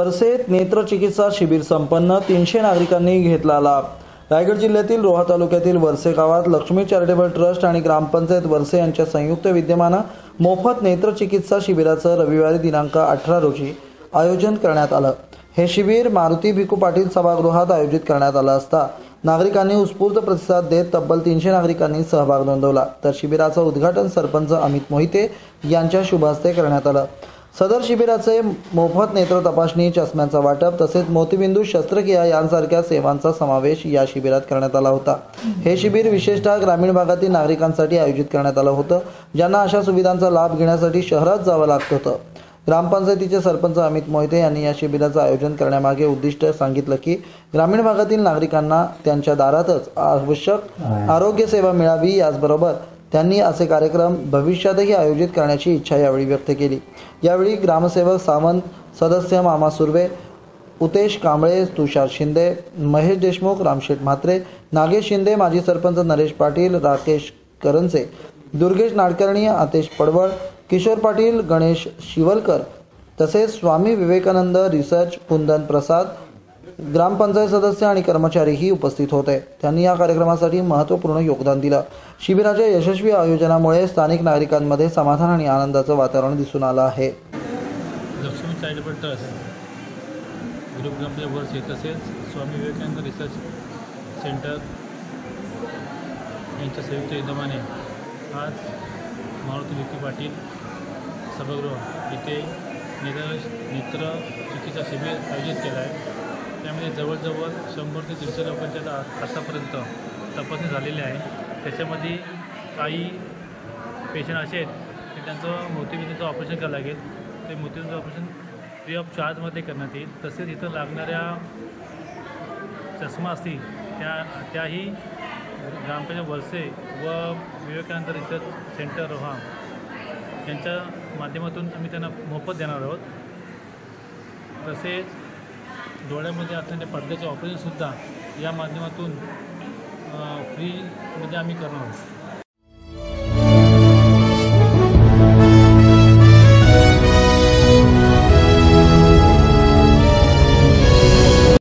वर्सेत नेत्र चिकित्सा शिबिर संपन्न 300 नागरिकांनी घेतला लाभ। रायगड जिल्ह्यातील रोहा तालुक्यातील वर्से गावात लक्ष्मी चॅरिटेबल ट्रस्ट आणि ग्रामपंचायत वर्से यांच्या संयुक्त विद्यमाने मोफत नेत्र चिकित्सा शिबिराचं रविवारी दिनांक 18 रोजी आयोजन करण्यात आलं। हे शिबिर मारुती भिकू पाटील सभागृहात आयोजित करण्यात आलं असता नागरिकांनी उत्स्फूर्त प्रतिसाद देत तब्बल 300 नागरिकांनी सहभाग नोंदवला। तर शिबिराचं उद्घाटन सरपंच अमित मोहिते यांच्या शुभ हस्ते करण्यात आलं। सदर शिबिराचे मोफत नेत्र तपासणी, चष्म्यांचा वाटप तसेच मोतीबिंदू शस्त्रक्रिया यांसारख्या सेवांचा समावेश या शिबिरात करण्यात आला होता। हे शिबिर विशेषतः ग्रामीण भागातील नागरिकांसाठी आयोजित करण्यात आलं होतं, ज्यांना अशा सुविधांचा लाभ घेण्यासाठी शहरात जावं लागत होतं। ग्रामपंचायतीचे सरपंच अमित मोहिते यांनी या शिबिराचं आयोजन करण्यामागे उद्दिष्ट सांगितलं की ग्रामीण भागातील नागरिकांना त्यांच्या दारातच आवश्यक आरोग्य सेवा मिळावी। याचबरोबर त्यांनी असे कार्यक्रम भविष्यातही आयोजित करण्याची इच्छा यावेळी व्यक्त केली। यावेळी ग्रामसेवक सावंत, सदस्य मामा सुर्वे, उतेश कांबळे, तुषार शिंदे, महेश देशमुख, रामशेठ म्हात्रे, नागेश शिंदे, माजी सरपंच नरेश पाटील, राकेश करंजे, दुर्गेश नाडकर्णी, आतेश पडवळ, किशोर पाटील, गणेश शिवलकर तसेच स्वामी विवेकानंद रिसर्च कुंदन प्रसाद, ग्रामपंचायत सदस्य आणि कर्मचारीही उपस्थित होते। त्यांनी या कार्यक्रमासाठी महत्त्वपूर्ण योगदान दिलं। शिबिराच्या यशस्वी आयोजनामुळे स्थानिक नागरिकांमध्ये समाधान आणि आनंदाचं वातावरण दिसून आलं आहे। लक्ष्मी चॅरिटेबल ट्रस्ट ग्रुप ग्रामपंचायत वर्से तसेच स्वामी विवेकानंद रिसर्च सेंटर यांच्या संयुक्त विद्यमाने आज मारुती भिकू पाटील सभागृह इथे नेत्र चिकित्सा शिबिर आयोजित केलं आहे। त्यामध्ये जवळजवळ 100 ते 150 लोकांच्या आतापर्यंत तपासणी झालेली आहे। त्याच्यामध्ये काही पेशंट असे आहेत की त्यांचं मोतीबिंदूचं ऑपरेशन करावं लागेल। ते मोतीबिंदूचं ऑपरेशन फ्री ऑफ चार्जमध्ये करण्यात येईल। तसेच इथं लागणाऱ्या चष्मा असतील त्याही ग्रामपंचायत वर्से व विवेकानंद रिसर्च सेंटर रोहा यांच्या माध्यमातून आम्ही त्यांना मोफत देणार आहोत। तसेच डोळ्यामध्ये असणाऱ्या पडद्याचे ऑपरेशनसुद्धा या माध्यमातून फ्रीमध्ये आम्ही करणार आहोत।